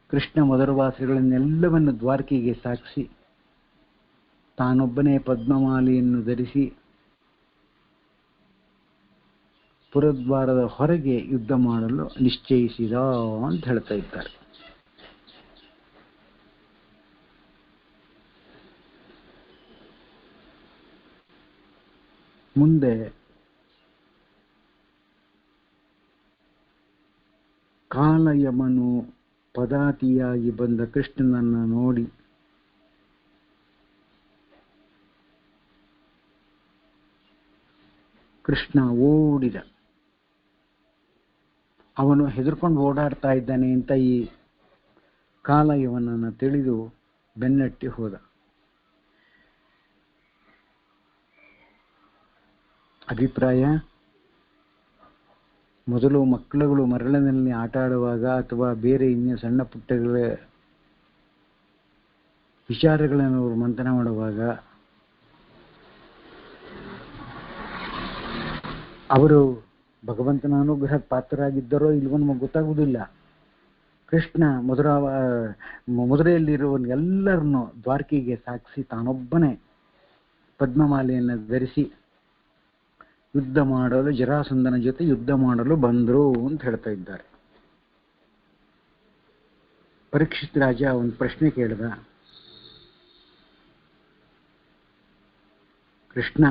ಕೃಷ್ಣ ಮಧುರವಾಸಿಗಳನ್ನೆಲ್ಲವನ್ನು ದ್ವಾರಕೆಗೆ ಸಾಗಿಸಿ ತಾನೊಬ್ಬನೇ ಪದ್ಮಮಾಲೆಯನ್ನು ಧರಿಸಿ ಪುರದ್ವಾರದ ಹೊರಗೆ ಯುದ್ಧ ಮಾಡಲು ನಿಶ್ಚಯಿಸಿದ ಅಂತ ಹೇಳ್ತಾ ಇದ್ದಾರೆ. ಮುಂದೆ ಕಾಲಯಮನು ಪದಾತಿಯಾಗಿ ಬಂದ ಕೃಷ್ಣನನ್ನು ನೋಡಿ ಕೃಷ್ಣ ಓಡಿದ. ಅವನು ಹೆದರ್ಕೊಂಡು ಓಡಾಡ್ತಾ ಇದ್ದಾನೆ ಅಂತ ಈ ಕಾಲಯವನನ್ನು ತಿಳಿದು ಬೆನ್ನಟ್ಟಿ ಹೋದ. ಅಭಿಪ್ರಾಯ: ಮೊದಲು ಮಕ್ಕಳುಗಳು ಮರಳಿನಲ್ಲಿ ಆಟ ಆಡುವಾಗ ಅಥವಾ ಬೇರೆ ಇನ್ನು ಸಣ್ಣ ಪುಟ್ಟಗಳ ವಿಚಾರಗಳನ್ನು ಅವರು ಮಂಥನ ಮಾಡುವಾಗ ಅವರು ಭಗವಂತನ ಅನುಗ್ರಹದ ಪಾತ್ರರಾಗಿದ್ದರೋ ಇಲ್ವೋ ನಮಗೆ ಗೊತ್ತಾಗುವುದಿಲ್ಲ. ಕೃಷ್ಣ ಮಧುರೆಯಲ್ಲಿರುವ ಎಲ್ಲರನ್ನು ದ್ವಾರಕೆಗೆ ಸಾಗಿಸಿ ತಾನೊಬ್ಬನೇ ಪದ್ಮಮಾಲೆಯನ್ನು ಧರಿಸಿ ಯುದ್ಧ ಮಾಡಲು ಜರಾಸಂಧನ ಜೊತೆ ಯುದ್ಧ ಮಾಡಲು ಬಂದರು ಅಂತ ಹೇಳ್ತಾ ಇದ್ದಾರೆ. ಪರೀಕ್ಷಿತ್ ರಾಜ ಒಂದು ಪ್ರಶ್ನೆ ಕೇಳಿದ. ಕೃಷ್ಣ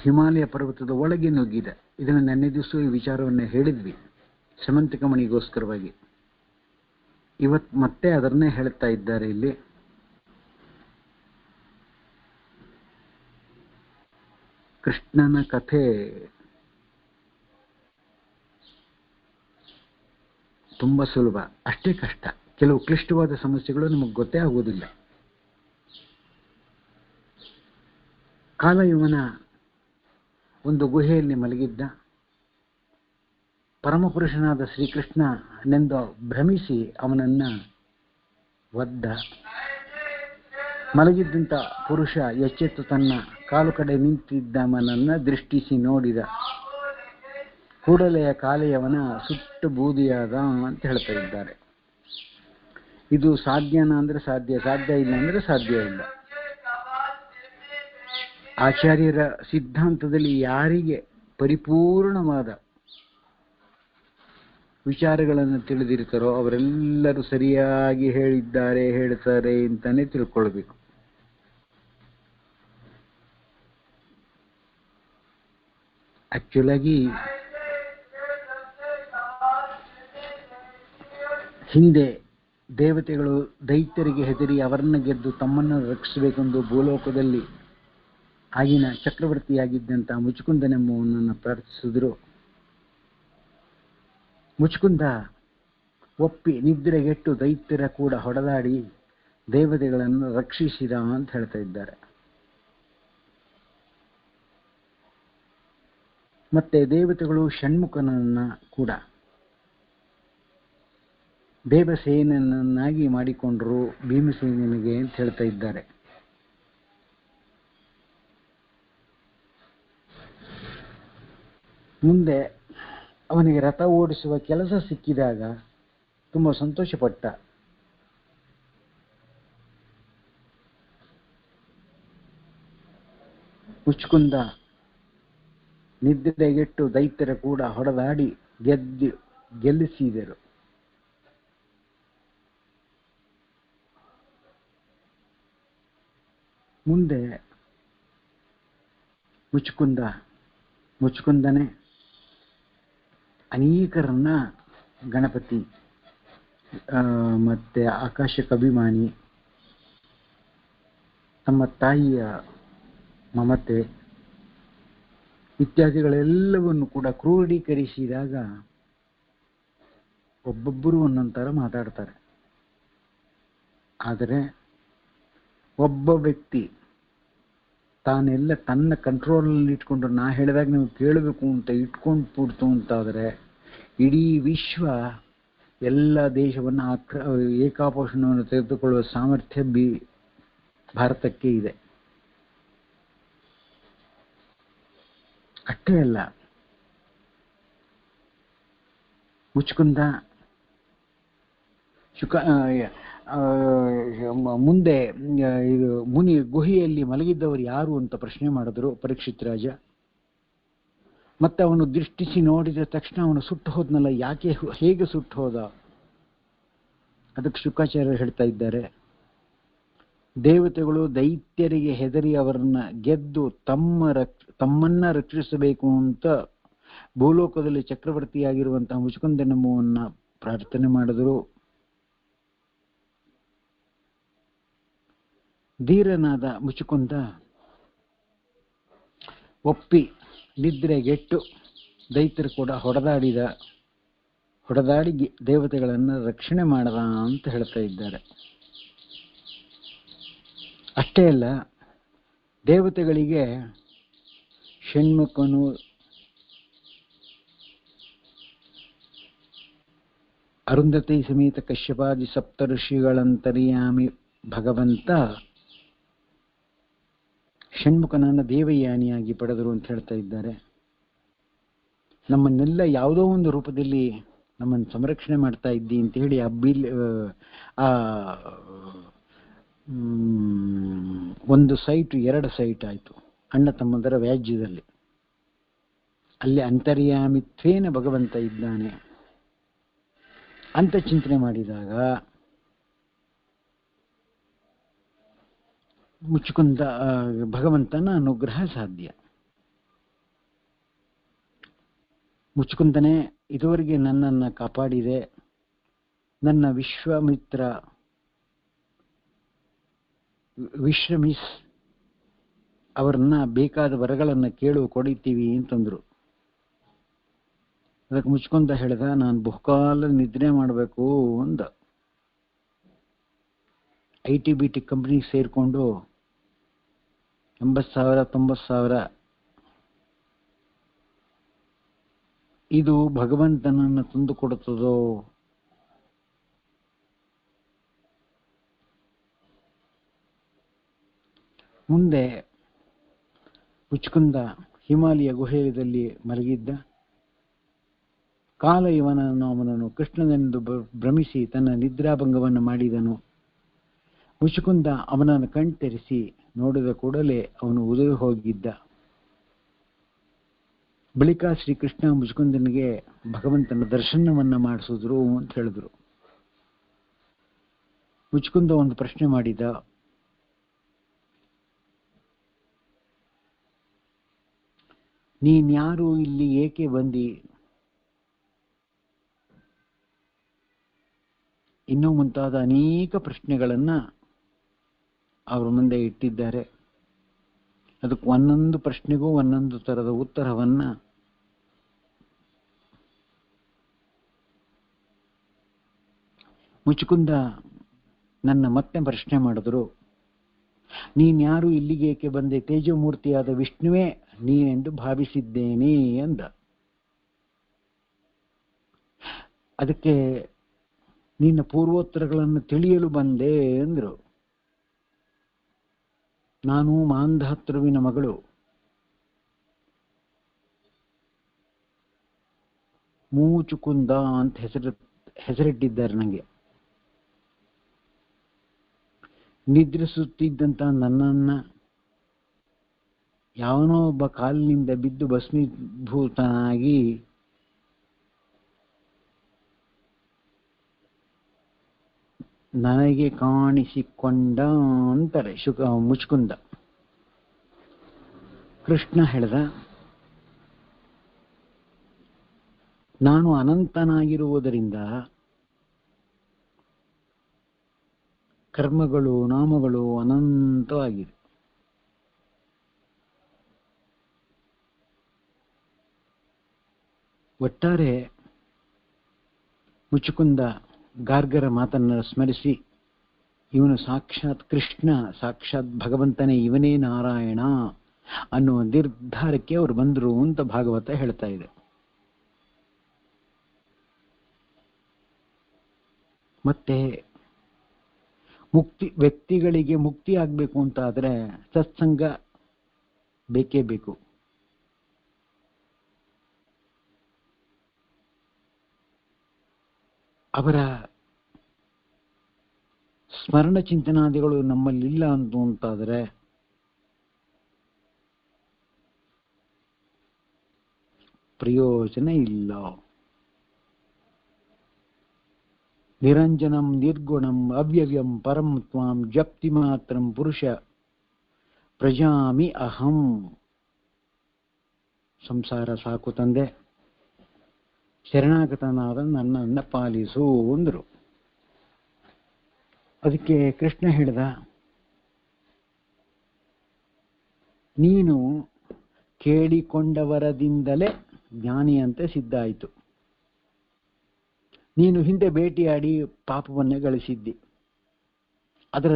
ಹಿಮಾಲಯ ಪರ್ವತದ ಒಳಗೆ ನುಗ್ಗಿದ. ಇದನ್ನು ನೆನ್ನೆ ದಿವಸ ಈ ವಿಚಾರವನ್ನು ಹೇಳಿದ್ವಿ ಸಮಂತಿಕ ಮಣಿಗೋಸ್ಕರವಾಗಿ. ಇವತ್ತು ಮತ್ತೆ ಅದನ್ನೇ ಹೇಳ್ತಾ ಇದ್ದಾರೆ ಇಲ್ಲಿ. ಕೃಷ್ಣನ ಕಥೆ ತುಂಬಾ ಸುಲಭ, ಅಷ್ಟೇ ಕಷ್ಟ. ಕೆಲವು ಕ್ಲಿಷ್ಟವಾದ ಸಮಸ್ಯೆಗಳು ನಮಗೆ ಗೊತ್ತೇ ಆಗುವುದಿಲ್ಲ. ಕಾಲಯವನ ಒಂದು ಗುಹೆಯಲ್ಲಿ ಮಲಗಿದ್ದ. ಪರಮಪುರುಷನಾದ ಶ್ರೀಕೃಷ್ಣನೆಂದು ಭ್ರಮಿಸಿ ಅವನನ್ನ ಒದ್ದ. ಮಲಗಿದ್ದಂಥ ಪುರುಷ ಎಚ್ಚೆತ್ತು ತನ್ನ ಕಾಲು ಕಡೆ ನಿಂತಿದ್ದವನನ್ನ ದೃಷ್ಟಿಸಿ ನೋಡಿದ. ಕೂಡಲೇ ಕಾಲೆಯವನ ಸುಟ್ಟು ಬೂದಿಯಾದ ಅಂತ ಹೇಳ್ತಾ ಇದ್ದಾರೆ. ಇದು ಸಾಧ್ಯನಾ ಅಂದ್ರೆ ಸಾಧ್ಯ, ಸಾಧ್ಯ ಇಲ್ಲ ಅಂದ್ರೆ ಸಾಧ್ಯ ಇಲ್ಲ. ಆಚಾರ್ಯರ ಸಿದ್ಧಾಂತದಲ್ಲಿ ಯಾರಿಗೆ ಪರಿಪೂರ್ಣವಾದ ವಿಚಾರಗಳನ್ನು ತಿಳಿದಿರ್ತಾರೋ ಅವರೆಲ್ಲರೂ ಸರಿಯಾಗಿ ಹೇಳಿದ್ದಾರೆ, ಹೇಳ್ತಾರೆ ಅಂತಾನೆ ತಿಳ್ಕೊಳ್ಬೇಕು. ಆಕ್ಚುಲಾಗಿ ಹಿಂದೆ ದೇವತೆಗಳು ದೈತ್ಯರಿಗೆ ಹೆದರಿ ಅವರನ್ನ ಗೆದ್ದು ತಮ್ಮನ್ನು ರಕ್ಷಿಸಬೇಕೆಂದು ಭೂಲೋಕದಲ್ಲಿ ಆಗಿನ ಚಕ್ರವರ್ತಿಯಾಗಿದ್ದಂಥ ಮುಚುಕುಂದನೆಂಬುವನನ್ನು ಪ್ರಾರ್ಥಿಸಿದ್ರು. ಮುಚುಕುಂದ ಒಪ್ಪಿ ನಿದ್ರೆಗೆಟ್ಟು ದೈತ್ಯರ ಕೂಡ ಹೊಡೆದಾಡಿ ದೇವತೆಗಳನ್ನು ರಕ್ಷಿಸಿದ ಅಂತ ಹೇಳ್ತಾ ಇದ್ದಾರೆ. ಮತ್ತೆ ದೇವತೆಗಳು ಷಣ್ಮುಖನನ್ನ ಕೂಡ ದೇವಸೇನನ್ನಾಗಿ ಮಾಡಿಕೊಂಡ್ರು ಭೀಮಸೇನಿಗೆ ಅಂತ ಹೇಳ್ತಾ ಇದ್ದಾರೆ. ಮುಂದೆ ಅವನಿಗೆ ರಥ ಓಡಿಸುವ ಕೆಲಸ ಸಿಕ್ಕಿದಾಗ ತುಂಬಾ ಸಂತೋಷಪಟ್ಟ. ಮುಚುಕುಂದ ನಿದ್ರೆಗೆಟ್ಟು ದೈತ್ಯರ ಕೂಡ ಹೊಡೆದಾಡಿ ಗೆಲ್ಲಿಸಿದರು. ಮುಂದೆ ಮುಚುಕುಂದನೇ ಅನೇಕರನ್ನ ಗಣಪತಿ ಮತ್ತೆ ಆಕಾಶಕ್ಕೆ ಅಭಿಮಾನಿ, ತಮ್ಮ ತಾಯಿಯ ಮಮತೆ ಇತ್ಯಾದಿಗಳೆಲ್ಲವನ್ನು ಕೂಡ ಕ್ರೋಢೀಕರಿಸಿದಾಗ ಒಬ್ಬೊಬ್ಬರು ಒಂದೊಂದು ಥರ ಮಾತಾಡ್ತಾರೆ. ಆದರೆ ಒಬ್ಬ ವ್ಯಕ್ತಿ ತಾನೆಲ್ಲ ತನ್ನ ಕಂಟ್ರೋಲಲ್ಲಿ ಇಟ್ಕೊಂಡು ನಾ ಹೇಳಿದಾಗ ನೀವು ಕೇಳಬೇಕು ಅಂತ ಇಟ್ಕೊಂಡು ಬಿಡ್ತು ಅಂತಾದರೆ ಇಡೀ ವಿಶ್ವ ಎಲ್ಲ ದೇಶವನ್ನು ಏಕಾಪೋಷಣವನ್ನು ತೆಗೆದುಕೊಳ್ಳುವ ಸಾಮರ್ಥ್ಯ ಭಾರತಕ್ಕೆ ಇದೆ. ಅಷ್ಟೇ ಅಲ್ಲ, ಮುಚುಕುಂದ ಮುಂದೆ ಇದು ಮುನಿ ಗುಹೆಯಲ್ಲಿ ಮಲಗಿದ್ದವರು ಯಾರು ಅಂತ ಪ್ರಶ್ನೆ ಮಾಡಿದ್ರು ಪರೀಕ್ಷಿತ್ ರಾಜ. ಮತ್ತೆ ಅವನು ದೃಷ್ಟಿಸಿ ನೋಡಿದ ತಕ್ಷಣ ಅವನು ಸುಟ್ಟು ಹೋದ್ನಲ್ಲ, ಯಾಕೆ, ಹೇಗೆ ಸುಟ್ಟು ಹೋದ? ಅದಕ್ಕೆ ಶುಕಾಚಾರ್ಯರು ಹೇಳ್ತಾ ಇದ್ದಾರೆ, ದೇವತೆಗಳು ದೈತ್ಯರಿಗೆ ಹೆದರಿ ಅವರನ್ನ ಗೆದ್ದು ತಮ್ಮನ್ನ ರಕ್ಷಿಸಬೇಕು ಅಂತ ಭೂಲೋಕದಲ್ಲಿ ಚಕ್ರವರ್ತಿಯಾಗಿರುವಂತಹ ಮುಚುಕುಂದನಮ್ಮವನ್ನ ಪ್ರಾರ್ಥನೆ ಮಾಡಿದ್ರು. ಧೀರನಾದ ಮುಚುಕುಂದ ಒಪ್ಪಿ ನಿದ್ರೆಗೆಟ್ಟು ದೈತ್ಯರು ಕೂಡ ಹೊಡೆದಾಡಿ ದೇವತೆಗಳನ್ನು ರಕ್ಷಣೆ ಮಾಡದ ಅಂತ ಹೇಳ್ತಾ ಇದ್ದಾರೆ. ಅಷ್ಟೇ ಅಲ್ಲ, ದೇವತೆಗಳಿಗೆ ಷಣ್ಮುಖನು, ಅರುಂಧತಿ ಸಮೇತ ಕಶ್ಯಪಾದಿ ಸಪ್ತಋಷಿಗಳಂತರ್ಯಾಮಿ ಭಗವಂತ ಷಣ್ಮುಖನನ್ನ ದೇವಯಾನಿಯಾಗಿ ಪಡೆದರು ಅಂತ ಹೇಳ್ತಾ ಇದ್ದಾರೆ. ನಮ್ಮನ್ನೆಲ್ಲ ಯಾವುದೋ ಒಂದು ರೂಪದಲ್ಲಿ ನಮ್ಮನ್ನು ಸಂರಕ್ಷಣೆ ಮಾಡ್ತಾ ಇದ್ದಿ ಅಂತ ಹೇಳಿ ಒಂದು ಸೈಟು 2 ಸೈಟ್ ಆಯಿತು ಅಣ್ಣ ತಮ್ಮಂದರ ವ್ಯಾಜ್ಯದಲ್ಲಿ. ಅಲ್ಲಿ ಅಂತರ್ಯಾಮಿತ್ವೇನ ಭಗವಂತ ಇದ್ದಾನೆ ಅಂತ ಚಿಂತನೆ ಮಾಡಿದಾಗ ಮುಚುಕುಂದ ಭಗವಂತನ ಅನುಗ್ರಹ ಸಾಧ್ಯ. ಮುಚುಕುಂದನೇ ಇದುವರೆಗೆ ನನ್ನನ್ನು ಕಾಪಾಡಿದೆ, ನನ್ನ ವಿಶ್ವಾಮಿತ್ರ ವಿಶ್ರಮಿಸ್ ಅವರನ್ನ ಬೇಕಾದ ವರಗಳನ್ನು ಕೇಳು, ಕೊಡಿತೀವಿ ಅಂತಂದ್ರು. ಅದಕ್ಕೆ ಮುಚ್ಕೊಂಡ ಹೇಳಿದ, ನಾನು ಬಹುಕಾಲ ನಿದ್ರೆ ಮಾಡಬೇಕು ಅಂದ. ITBT ಕಂಪ್ನಿಗೆ ಸೇರಿಕೊಂಡು 80,000 90,000 ಇದು ಭಗವಂತನನ್ನು ತಂದು ಕೊಡುತ್ತದೋ? ಮುಂದೆ ಮುಚುಕುಂದ ಹಿಮಾಲಯ ಗುಹೆಯಲ್ಲಿ ಮಲಗಿದ್ದ. ಕಾಲ ಅವನನ್ನು ಕೃಷ್ಣನೆಂದು ಭ್ರಮಿಸಿ ತನ್ನ ನಿದ್ರಾಭಂಗವನ್ನು ಮಾಡಿದನು. ಮುಚುಕುಂದ ಅವನನ್ನು ಕಣ್ತೆರೆಸಿ ನೋಡಿದ ಕೂಡಲೇ ಅವನು ಉದುರಿ ಹೋಗಿದ್ದ. ಬಳಿಕ ಶ್ರೀಕೃಷ್ಣ ಮುಚುಕುಂದನಿಗೆ ಭಗವಂತನ ದರ್ಶನವನ್ನ ಮಾಡಿಸಿದ್ರು ಅಂತ ಹೇಳಿದ್ರು. ಮುಚುಕುಂದ ಒಂದು ಪ್ರಶ್ನೆ ಮಾಡಿದ, ನೀನ್ಯಾರು, ಇಲ್ಲಿ ಏಕೆ ಬಂದಿ? ಇನ್ನೂ ಮುಂತಾದ ಅನೇಕ ಪ್ರಶ್ನೆಗಳನ್ನ ಅವರ ಮುಂದೆ ಇಟ್ಟಿದ್ದಾರೆ. ಅದಕ್ಕೆ ಒಂದೊಂದು ಪ್ರಶ್ನೆಗೂ ಒಂದೊಂದು ತರದ ಉತ್ತರವನ್ನ ಮುಚುಕುಂದ ನನ್ನ ಮತ್ತೆ ಪ್ರಶ್ನೆ ಮಾಡಿದ್ರು. ನೀನ್ಯಾರು, ಇಲ್ಲಿಗೆ ಏಕೆ ಬಂದೆ? ತೇಜಮೂರ್ತಿಯಾದ ವಿಷ್ಣುವೇ ನೀನೆಂದು ಭಾವಿಸಿದ್ದೇನೆ ಎಂದ. ಅದಕ್ಕೆ ನಿನ್ನ ಪೂರ್ವೋತ್ತರಗಳನ್ನು ತಿಳಿಯಲು ಬಂದೆ ಅಂದ್ರು. ನಾನು ಮಾಂಧಾತೃವಿನ ಮಗಳು, ಮೂಚುಕುಂದ ಅಂತ ಹೆಸರಿಟ್ಟಿದ್ದಾರೆ ನನಗೆ. ನಿದ್ರಿಸುತ್ತಿದ್ದಂತ ನನ್ನನ್ನ ಯಾವನೋ ಒಬ್ಬ ಕಾಲಿನಿಂದ ಬಿದ್ದು ಭಸ್ಮೀಭೂತನಾಗಿ ನನಗೆ ಕಾಣಿಸಿಕೊಂಡ ಅಂತಾರೆ ಮುಚುಕುಂದ. ಕೃಷ್ಣ ಹೇಳಿದ, ನಾನು ಅನಂತನಾಗಿರುವುದರಿಂದ ಕರ್ಮಗಳು ನಾಮಗಳು ಅನಂತವಾಗಿದೆ. ಒಟ್ಟಾರೆ ಮುಚುಕುಂದ ಗಾರ್ಗರ ಮಾತನ್ನು ಸ್ಮರಿಸಿ, ಇವನು ಸಾಕ್ಷಾತ್ ಕೃಷ್ಣ, ಸಾಕ್ಷಾತ್ ಭಗವಂತನೇ, ಇವನೇ ನಾರಾಯಣ ಅನ್ನುವ ನಿರ್ಧಾರಕ್ಕೆ ಅವರು ಬಂದರು ಅಂತ ಭಾಗವತ ಹೇಳ್ತಾ ಇದೆ. ಮತ್ತೆ ವ್ಯಕ್ತಿಗಳಿಗೆ ಮುಕ್ತಿ ಆಗಬೇಕು ಅಂತ ಆದರೆ ಸತ್ಸಂಗ ಬೇಕೇ ಬೇಕು. ಅವರ ಸ್ಮರಣ ಚಿಂತನಾದಿಗಳು ನಮ್ಮಲ್ಲಿಲ್ಲ ಅಂತಾದರೆ ಪ್ರಯೋಜನ ಇಲ್ಲ. ನಿರಂಜನಂ ನಿರ್ಗುಣಂ ಅವ್ಯವ್ಯಂ ಪರಂ ತ್ವಾಂ ಜಪ್ತಿ ಮಾತ್ರಂ ಪುರುಷ ಪ್ರಜಾಮಿ ಅಹಂ. ಸಂಸಾರ ಸಾಕು ತಂದೆ, ಶರಣಾಗತನಾದ ನನ್ನನ್ನು ಪಾಲಿಸು ಅಂದರು. ಅದಕ್ಕೆ ಕೃಷ್ಣ ಹೇಳಿದ, ನೀನು ಕೇಳಿಕೊಂಡವರದಿಂದಲೇ ಜ್ಞಾನಿ ಅಂತ ಸಿದ್ಧ ಆಯಿತು. ನೀನು ಹಿಂದೆ ಭೇಟಿಯಾಡಿ ಪಾಪವನ್ನೇ ಗಳಿಸಿದ್ದಿ. ಅದರ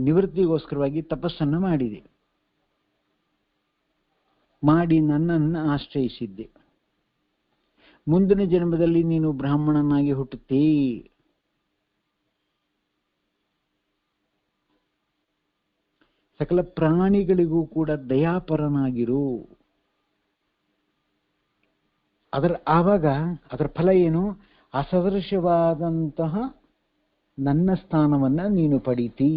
ನಿವೃತ್ತಿಗೋಸ್ಕರವಾಗಿ ತಪಸ್ಸನ್ನು ಮಾಡಿದೆ, ಮಾಡಿ ನನ್ನನ್ನು ಆಶ್ರಯಿಸಿದ್ದೆ. ಮುಂದಿನ ಜನ್ಮದಲ್ಲಿ ನೀನು ಬ್ರಾಹ್ಮಣನಾಗಿ ಹುಟ್ಟುತ್ತೀ. ಸಕಲ ಪ್ರಾಣಿಗಳಿಗೂ ಕೂಡ ದಯಾಪರನಾಗಿರು. ಆವಾಗ ಅದರ ಫಲ ಏನು? ಅಸದೃಶವಾದಂತಹ ನನ್ನ ಸ್ಥಾನವನ್ನ ನೀನು ಪಡೀತಿ.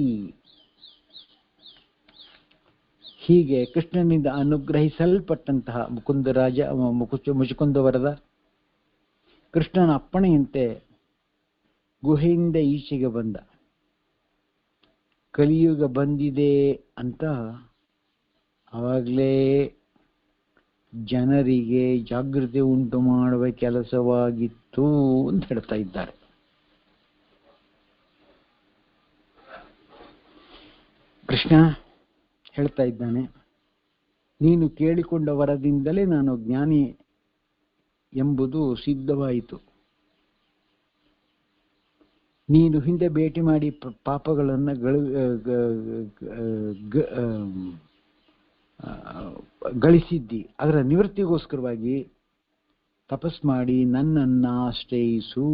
ಹೀಗೆ ಕೃಷ್ಣನಿಂದ ಅನುಗ್ರಹಿಸಲ್ಪಟ್ಟಂತಹ ಮುಚುಕುಂದ ವರದ ಕೃಷ್ಣನ ಅಪ್ಪಣೆಯಂತೆ ಗುಹೆಯಿಂದ ಈಚೆಗೆ ಬಂದ. ಕಲಿಯುಗ ಬಂದಿದೆ ಅಂತ ಆವಾಗಲೇ ಜನರಿಗೆ ಜಾಗೃತಿ ಉಂಟು ಮಾಡುವ ಕೆಲಸವಾಗಿತ್ತು ಅಂತ ಹೇಳ್ತಾ ಇದ್ದಾರೆ. ಕೃಷ್ಣ ಹೇಳ್ತಾ ಇದ್ದಾನೆ, ನೀನು ಕೇಳಿಕೊಂಡ ವರದಿಂದಲೇ ನಾನು ಜ್ಞಾನಿ ಎಂಬುದು ಸಿದ್ಧವಾಯಿತು. ನೀನು ಹಿಂದೆ ಭೇಟಿ ಮಾಡಿ ಪಾಪಗಳನ್ನು ಗಳಿಸಿದ್ದಿ. ಅದರ ನಿವೃತ್ತಿಗೋಸ್ಕರವಾಗಿ ತಪಸ್ ಮಾಡಿ ನನ್ನನ್ನು ಆಶ್ರಯಿಸು.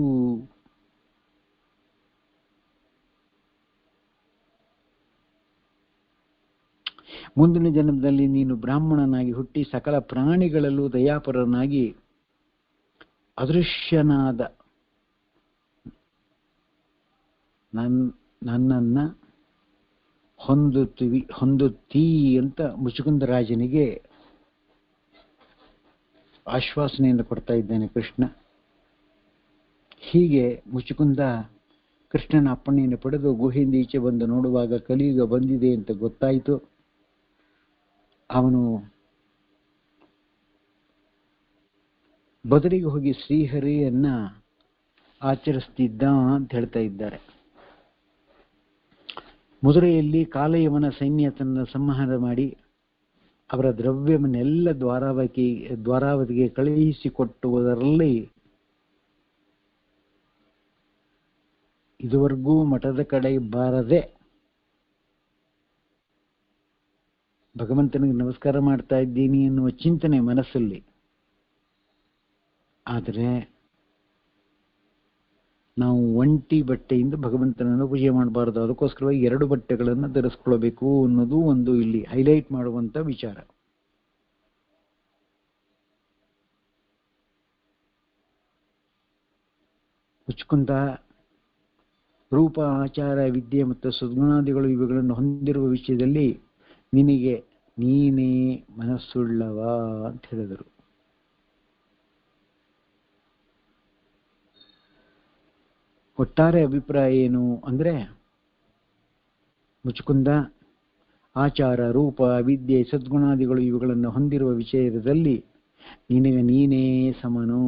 ಮುಂದಿನ ಜನ್ಮದಲ್ಲಿ ನೀನು ಬ್ರಾಹ್ಮಣನಾಗಿ ಹುಟ್ಟಿ ಸಕಲ ಪ್ರಾಣಿಗಳಲ್ಲೂ ದಯಾಪರನಾಗಿ ಅದೃಶ್ಯನಾದ ನನ್ನನ್ನ ಹೊಂದುತ್ತೀ ಅಂತ ಮುಚುಕುಂದರಾಜನಿಗೆ ಆಶ್ವಾಸನೆಯನ್ನು ಕೊಡ್ತಾ ಇದ್ದಾನೆ ಕೃಷ್ಣ. ಹೀಗೆ ಮುಚುಕುಂದ ಕೃಷ್ಣನ ಅಪ್ಪಣೆಯನ್ನು ಪಡೆದು ಗುಹೆಯಿಂದ ಈಚೆ ಬಂದು ನೋಡುವಾಗ ಕಲಿಯುಗ ಬಂದಿದೆ ಅಂತ ಗೊತ್ತಾಯಿತು. ಅವನು ಬದಲಿಗೆ ಹೋಗಿ ಶ್ರೀಹರಿಯನ್ನ ಆಚರಿಸ್ತಿದ್ದ ಅಂತ ಹೇಳ್ತಾ ಇದ್ದಾರೆ. ಮಧುರೆಯಲ್ಲಿ ಕಾಲಯವನ ಸೈನ್ಯತನ್ನು ಸಂಹಾರ ಮಾಡಿ ಅವರ ದ್ರವ್ಯವನ್ನೆಲ್ಲ ದ್ವಾರಾವತಿಗೆ ಕಳುಹಿಸಿಕೊಟ್ಟುವುದರಲ್ಲಿ ಇದುವರೆಗೂ ಮಠದ ಕಡೆ ಬಾರದೆ ಭಗವಂತನಿಗೆ ನಮಸ್ಕಾರ ಮಾಡ್ತಾ ಇದ್ದೀನಿ ಎನ್ನುವ ಚಿಂತನೆ ಮನಸ್ಸಲ್ಲಿ. ಆದರೆ ನಾವು ಒಂಟಿ ಬಟ್ಟೆಯಿಂದ ಭಗವಂತನನ್ನು ಪೂಜೆ ಮಾಡಬಾರದು. ಅದಕ್ಕೋಸ್ಕರವಾಗಿ 2 ಬಟ್ಟೆಗಳನ್ನು ಧರಿಸ್ಕೊಳ್ಬೇಕು ಅನ್ನೋದು ಒಂದು ಇಲ್ಲಿ ಹೈಲೈಟ್ ಮಾಡುವಂತ ವಿಚಾರ. ಮುಚುಕುಂದ ರೂಪ, ಆಚಾರ, ವಿದ್ಯೆ ಮತ್ತು ಸದ್ಗುಣಾದಿಗಳು ಇವುಗಳನ್ನು ಹೊಂದಿರುವ ವಿಷಯದಲ್ಲಿ ನಿನಗೆ ನೀನೇ ಮನಸ್ಸುಳ್ಳವ ಅಂತ ಹೇಳಿದರು. ಒಟ್ಟಾರೆ ಅಭಿಪ್ರಾಯ ಏನು ಅಂದ್ರೆ, ಮುಚುಕುಂದ ಆಚಾರ, ರೂಪ, ವಿದ್ಯೆ, ಸದ್ಗುಣಾದಿಗಳು ಇವುಗಳನ್ನು ಹೊಂದಿರುವ ವಿಷಯದಲ್ಲಿ ನಿನಗೆ ನೀನೇ ಸಮನು.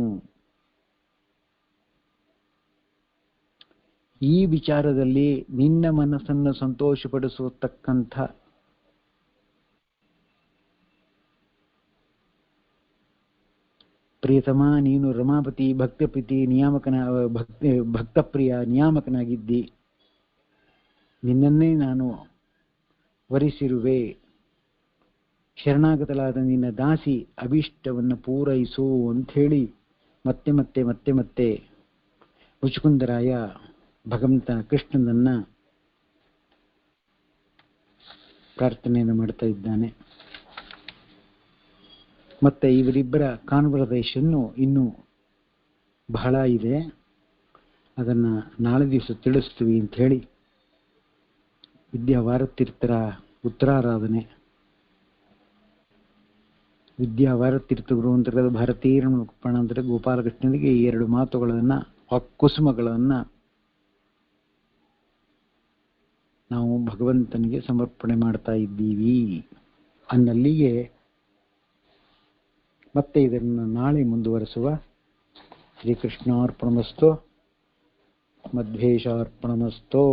ಈ ವಿಚಾರದಲ್ಲಿ ನಿನ್ನ ಮನಸ್ಸನ್ನು ಸಂತೋಷಪಡಿಸತಕ್ಕಂಥ ಪ್ರಿಯತಮ, ನೀನು ರಮಾಪತಿ ಭಕ್ತಪ್ರೀತಿ ಭಕ್ತಪ್ರಿಯ ನಿಯಾಮಕನಾಗಿದ್ದಿ. ನಿನ್ನನ್ನೇ ನಾನು ವರಿಸಿರುವೆ. ಶರಣಾಗತಲಾದ ನಿನ್ನ ದಾಸಿ ಅಭೀಷ್ಟವನ್ನು ಪೂರೈಸು ಅಂತ ಹೇಳಿ ಮತ್ತೆ ಮತ್ತೆ ಮತ್ತೆ ಮತ್ತೆ ಮುಚುಕುಂದರಾಯ ಭಗವಂತ ಕೃಷ್ಣನನ್ನ ಪ್ರಾರ್ಥನೆಯನ್ನು ಮಾಡ್ತಾ ಇದ್ದಾನೆ. ಮತ್ತೆ ಇವರಿಬ್ಬರ ಕಾನ್ವರ್ಸೇಷನ್ ಇನ್ನೂ ಬಹಳ ಇದೆ, ಅದನ್ನ ನಾಳೆ ದಿವಸ ತಿಳಿಸ್ತೀವಿ ಅಂತ ಹೇಳಿ ವಿದ್ಯಾವಾರತೀರ್ಥರ ಉತ್ತರಾರಾಧನೆ. ವಿದ್ಯಾವಾರತೀರ್ಥರು ಅಂತ ಭಾರತೀಯ ಅಂದರೆ ಗೋಪಾಲಕೃಷ್ಣನಿಗೆ ಈ ಎರಡು ಮಾತುಗಳನ್ನ ಕುಸುಮಗಳನ್ನ ನಾವು ಭಗವಂತನಿಗೆ ಸಮರ್ಪಣೆ ಮಾಡ್ತಾ ಇದ್ದೀವಿ ಅನ್ನಲ್ಲಿಗೆ ಮತ್ತೆ ಇದನ್ನು ನಾಳೆ ಮುಂದುವರೆಸುವ. ಶ್ರೀಕೃಷ್ಣಾರ್ಪಣಮಸ್ತು, ಮಧ್ವೇಶಾರ್ಪಣಮಸ್ತು.